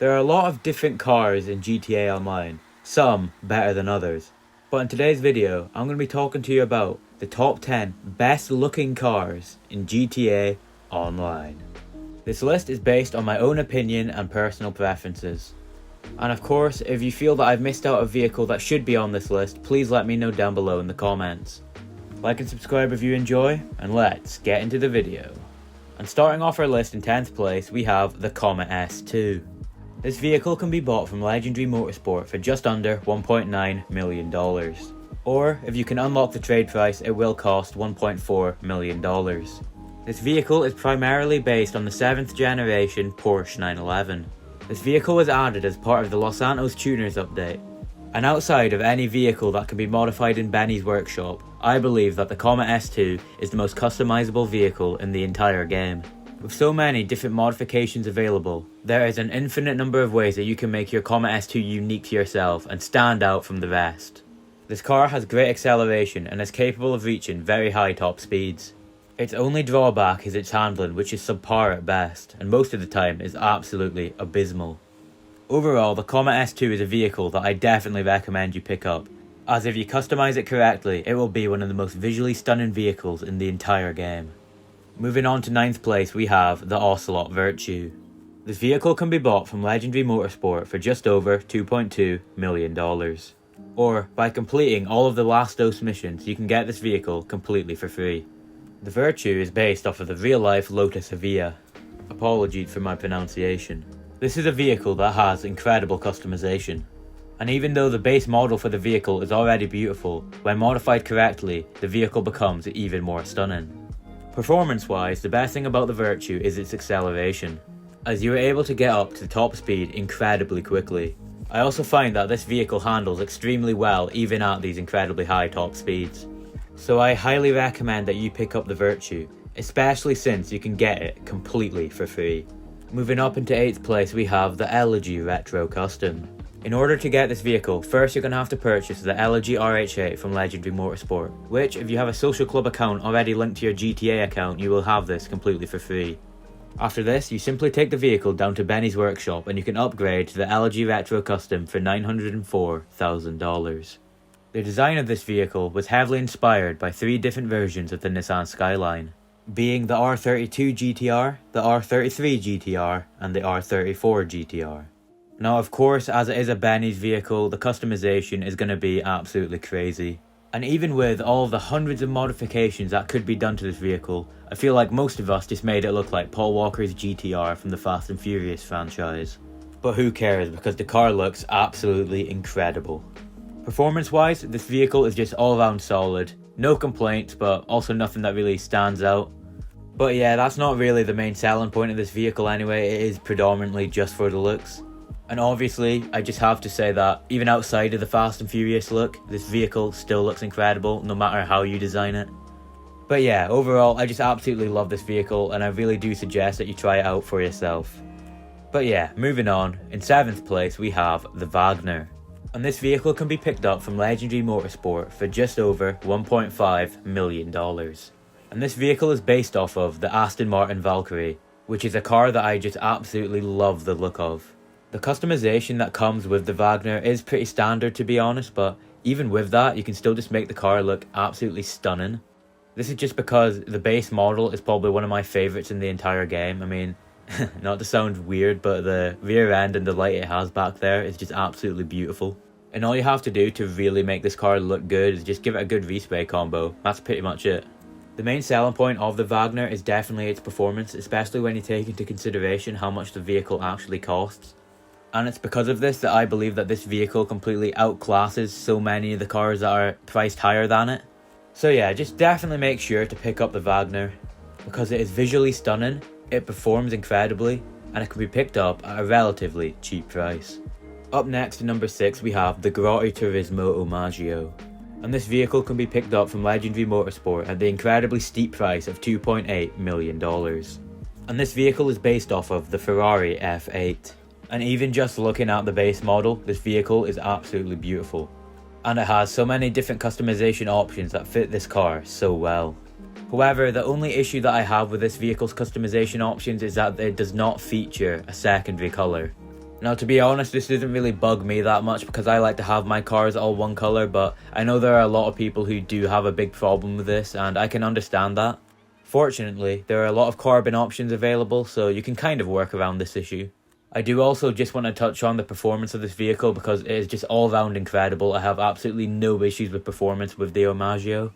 There are a lot of different cars in GTA Online, some better than others. But in today's video, I'm going to be talking to you about the top 10 best looking cars in GTA Online. This list is based on my own opinion and personal preferences. And of course, if you feel that I've missed out a vehicle that should be on this list, please let me know down below in the comments. Like and subscribe if you enjoy, and let's get into the video. And starting off our list in 10th place, we have the Comet S2. This vehicle can be bought from Legendary Motorsport for just under $1.9 million. Or, if you can unlock the trade price, it will cost $1.4 million. This vehicle is primarily based on the 7th generation Porsche 911. This vehicle was added as part of the Los Santos Tuners update. And outside of any vehicle that can be modified in Benny's workshop, I believe that the Comet S2 is the most customizable vehicle in the entire game. With so many different modifications available, there is an infinite number of ways that you can make your Comet S2 unique to yourself and stand out from the rest. This car has great acceleration and is capable of reaching very high top speeds. Its only drawback is its handling, which is subpar at best, and most of the time is absolutely abysmal. Overall, the Comet S2 is a vehicle that I definitely recommend you pick up, as if you customize it correctly, it will be one of the most visually stunning vehicles in the entire game. Moving on to 9th place, we have the Ocelot Virtue. This vehicle can be bought from Legendary Motorsport for just over $2.2 million. Or, by completing all of the Last Dose missions, you can get this vehicle completely for free. The Virtue is based off of the real-life Lotus Evija. Apologies for my pronunciation. This is a vehicle that has incredible customization. And even though the base model for the vehicle is already beautiful, when modified correctly, the vehicle becomes even more stunning. Performance-wise, the best thing about the Virtue is its acceleration, as you are able to get up to the top speed incredibly quickly. I also find that this vehicle handles extremely well even at these incredibly high top speeds. So I highly recommend that you pick up the Virtue, especially since you can get it completely for free. Moving up into 8th place, we have the Elegy Retro Custom. In order to get this vehicle, first you're going to have to purchase the Elegy RH8 from Legendary Motorsport, which, if you have a social club account already linked to your GTA account, you will have this completely for free. After this, you simply take the vehicle down to Benny's workshop and you can upgrade to the Elegy Retro Custom for $904,000. The design of this vehicle was heavily inspired by 3 different versions of the Nissan Skyline, being the R32 GTR, the R33 GTR, and the R34 GTR. Now of course, as it is a Benny's vehicle, the customization is going to be absolutely crazy. And even with all the hundreds of modifications that could be done to this vehicle, I feel like most of us just made it look like Paul Walker's GTR from the Fast and Furious franchise. But who cares, because the car looks absolutely incredible. Performance wise, this vehicle is just all around solid. No complaints, but also nothing that really stands out. But yeah, that's not really the main selling point of this vehicle anyway, it is predominantly just for the looks. And obviously, I just have to say that, even outside of the Fast and Furious look, this vehicle still looks incredible, no matter how you design it. But yeah, overall, I just absolutely love this vehicle, and I really do suggest that you try it out for yourself. But yeah, moving on, in 7th place we have the Wagner. And this vehicle can be picked up from Legendary Motorsport for just over $1.5 million. And this vehicle is based off of the Aston Martin Valkyrie, which is a car that I just absolutely love the look of. The customization that comes with the Wagner is pretty standard, to be honest, but even with that, you can still just make the car look absolutely stunning. This is just because the base model is probably one of my favourites in the entire game. I mean, not to sound weird, but the rear end and the light it has back there is just absolutely beautiful. And all you have to do to really make this car look good is just give it a good V-spray combo. That's pretty much it. The main selling point of the Wagner is definitely its performance, especially when you take into consideration how much the vehicle actually costs. And it's because of this that I believe that this vehicle completely outclasses so many of the cars that are priced higher than it. So yeah, just definitely make sure to pick up the Wagner, because it is visually stunning, it performs incredibly, and it can be picked up at a relatively cheap price. Up next to number 6 we have the Grotti Turismo Omaggio. And this vehicle can be picked up from Legendary Motorsport at the incredibly steep price of $2.8 million. And this vehicle is based off of the Ferrari F8. And even just looking at the base model, this vehicle is absolutely beautiful. And it has so many different customization options that fit this car so well. However, the only issue that I have with this vehicle's customization options is that it does not feature a secondary colour. Now, to be honest, this doesn't really bug me that much because I like to have my cars all one color, but I know there are a lot of people who do have a big problem with this, and I can understand that. Fortunately, there are a lot of carbon options available, so you can kind of work around this issue. I do also just want to touch on the performance of this vehicle because it is just all round incredible. I have absolutely no issues with performance with the Omaggio.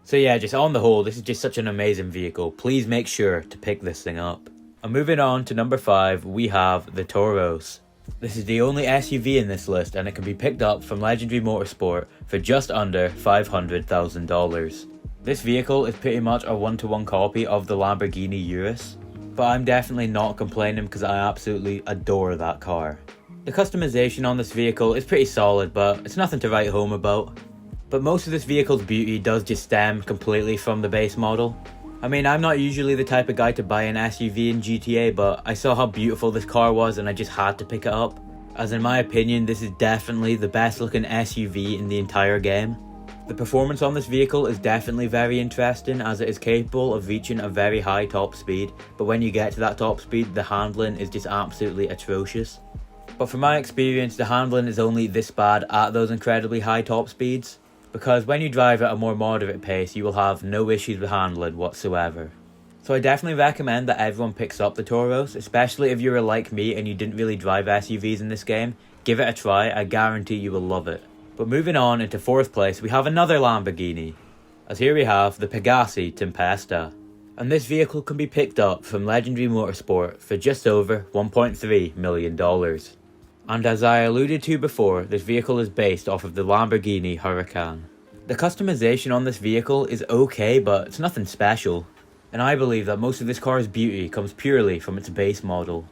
So yeah, just on the whole, this is just such an amazing vehicle. Please make sure to pick this thing up. And moving on to number 5, we have the Toros. This is the only SUV in this list, and it can be picked up from Legendary Motorsport for just under $500,000. This vehicle is pretty much a one-to-one copy of the Lamborghini Urus, but I'm definitely not complaining because I absolutely adore that car. The customization on this vehicle is pretty solid, but it's nothing to write home about. But most of this vehicle's beauty does just stem completely from the base model. I mean, I'm not usually the type of guy to buy an SUV in GTA, but I saw how beautiful this car was and I just had to pick it up. As in my opinion, this is definitely the best looking SUV in the entire game. The performance on this vehicle is definitely very interesting as it is capable of reaching a very high top speed, but when you get to that top speed, the handling is just absolutely atrocious. But from my experience, the handling is only this bad at those incredibly high top speeds, because when you drive at a more moderate pace, you will have no issues with handling whatsoever. So I definitely recommend that everyone picks up the Toros, especially if you're like me and you didn't really drive SUVs in this game. Give it a try, I guarantee you will love it. But moving on into 4th place, we have another Lamborghini, as here we have the Pegassi Tempesta. And this vehicle can be picked up from Legendary Motorsport for just over $1.3 million. And as I alluded to before, this vehicle is based off of the Lamborghini Huracan. The customization on this vehicle is okay, but it's nothing special. And I believe that most of this car's beauty comes purely from its base model.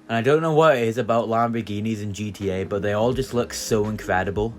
And I don't know what it is about Lamborghinis in GTA, but they all just look so incredible.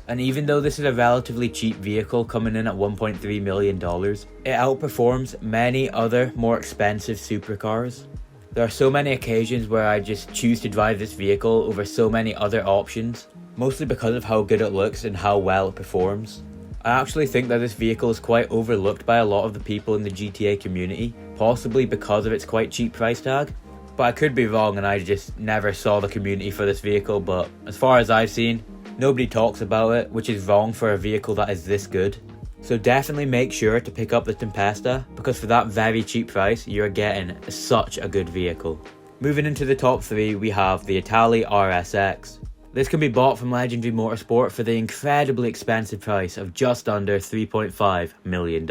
And even though this is a relatively cheap vehicle coming in at $1.3 million, it outperforms many other more expensive supercars. There are so many occasions where I just choose to drive this vehicle over so many other options, mostly because of how good it looks and how well it performs. I actually think that this vehicle is quite overlooked by a lot of the people in the GTA community, possibly because of its quite cheap price tag. But I could be wrong and I just never saw the community for this vehicle, but as far as I've seen, nobody talks about it, which is wrong for a vehicle that is this good. So definitely make sure to pick up the Tempesta, because for that very cheap price, you're getting such a good vehicle. Moving into the top 3, we have the Italy RSX. This can be bought from Legendary Motorsport for the incredibly expensive price of just under $3.5 million.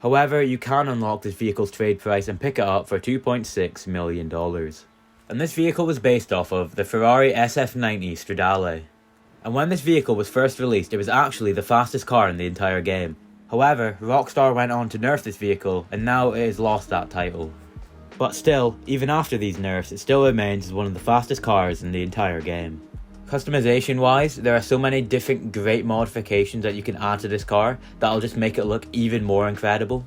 However, you can unlock this vehicle's trade price and pick it up for $2.6 million. And this vehicle was based off of the Ferrari SF90 Stradale. And when this vehicle was first released, it was actually the fastest car in the entire game. However, Rockstar went on to nerf this vehicle, and now it has lost that title. But still, even after these nerfs, it still remains as one of the fastest cars in the entire game. Customization wise, there are so many different great modifications that you can add to this car that'll just make it look even more incredible.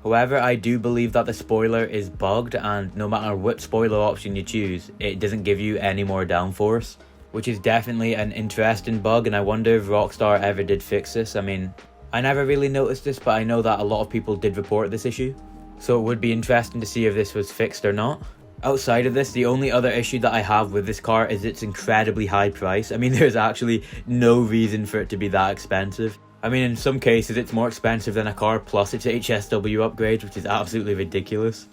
However, I do believe that the spoiler is bugged, and no matter what spoiler option you choose, it doesn't give you any more downforce, which is definitely an interesting bug, and I wonder if Rockstar ever did fix this. I mean, I never really noticed this, but I know that a lot of people did report this issue, so it would be interesting to see if this was fixed or not. Outside of this, the only other issue that I have with this car is its incredibly high price. I mean, there's actually no reason for it to be that expensive. I mean, in some cases it's more expensive than a car plus its HSW upgrades, which is absolutely ridiculous.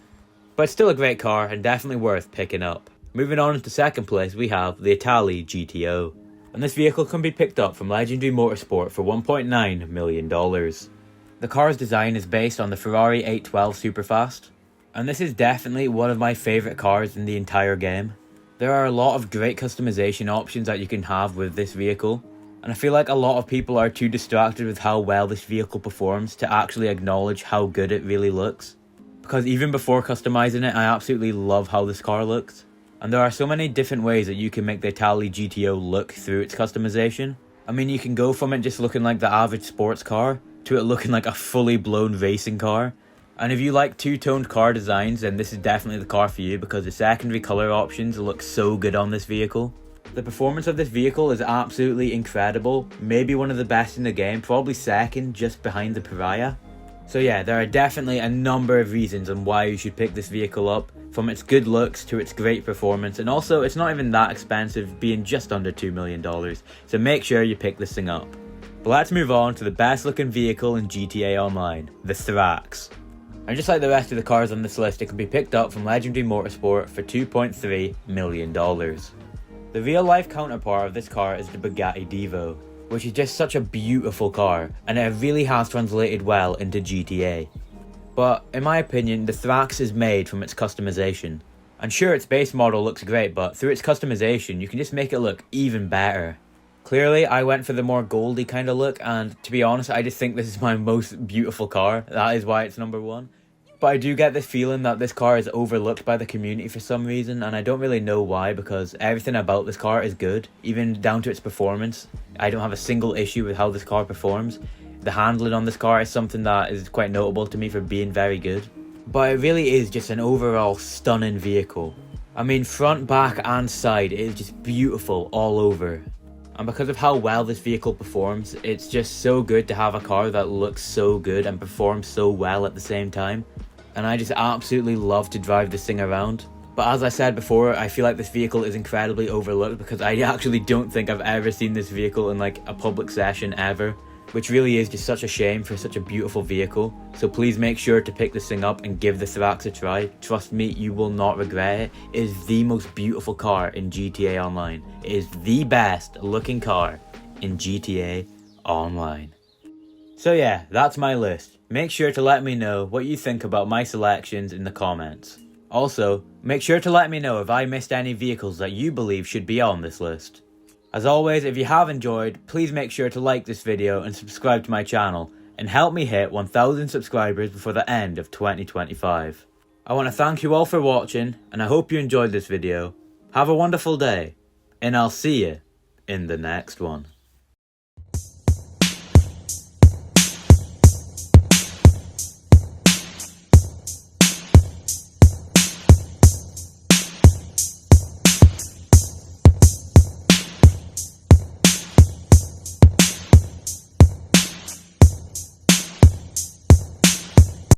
But it's still a great car and definitely worth picking up. Moving on into 2nd place, we have the Italy GTO. And this vehicle can be picked up from Legendary Motorsport for $1.9 million. The car's design is based on the Ferrari 812 Superfast. And this is definitely one of my favourite cars in the entire game. There are a lot of great customization options that you can have with this vehicle. And I feel like a lot of people are too distracted with how well this vehicle performs to actually acknowledge how good it really looks. Because even before customizing it, I absolutely love how this car looks. And there are so many different ways that you can make the Italy GTO look through its customization. I mean, you can go from it just looking like the average sports car to it looking like a fully blown racing car. And if you like two-toned car designs, then this is definitely the car for you, because the secondary colour options look so good on this vehicle. The performance of this vehicle is absolutely incredible, maybe one of the best in the game, probably second just behind the Pariah. So yeah, there are definitely a number of reasons on why you should pick this vehicle up. from its good looks to its great performance, and also it's not even that expensive, being just under $2 million, so make sure you pick this thing up. But let's move on to the best looking vehicle in GTA Online, the Thrax. And just like the rest of the cars on this list, it can be picked up from Legendary Motorsport for $2.3 million. The real life counterpart of this car is the Bugatti Divo, which is just such a beautiful car, and it really has translated well into GTA. But in my opinion, the Thrax is made from its customization. And sure, its base model looks great, but through its customization, you can just make it look even better. Clearly, I went for the more goldy kind of look, and to be honest, I just think this is my most beautiful car. That is why it's number one. But I do get this feeling that this car is overlooked by the community for some reason, and I don't really know why, because everything about this car is good, even down to its performance. I don't have a single issue with how this car performs. The handling on this car is something that is quite notable to me for being very good. But it really is just an overall stunning vehicle. I mean, front, back and side, it is just beautiful all over. And because of how well this vehicle performs, it's just so good to have a car that looks so good and performs so well at the same time. And I just absolutely love to drive this thing around. But as I said before, I feel like this vehicle is incredibly overlooked because I actually don't think I've ever seen this vehicle in like a public session ever. Which really is just such a shame for such a beautiful vehicle. So please make sure to pick this thing up and give the Thrax a try. Trust me, you will not regret it. It is the most beautiful car in GTA Online. It is the best looking car in GTA Online. So yeah, that's my list. Make sure to let me know what you think about my selections in the comments. Also, make sure to let me know if I missed any vehicles that you believe should be on this list. As always, if you have enjoyed, please make sure to like this video and subscribe to my channel, and help me hit 1,000 subscribers before the end of 2025. I want to thank you all for watching, and I hope you enjoyed this video. Have a wonderful day, and I'll see you in the next one.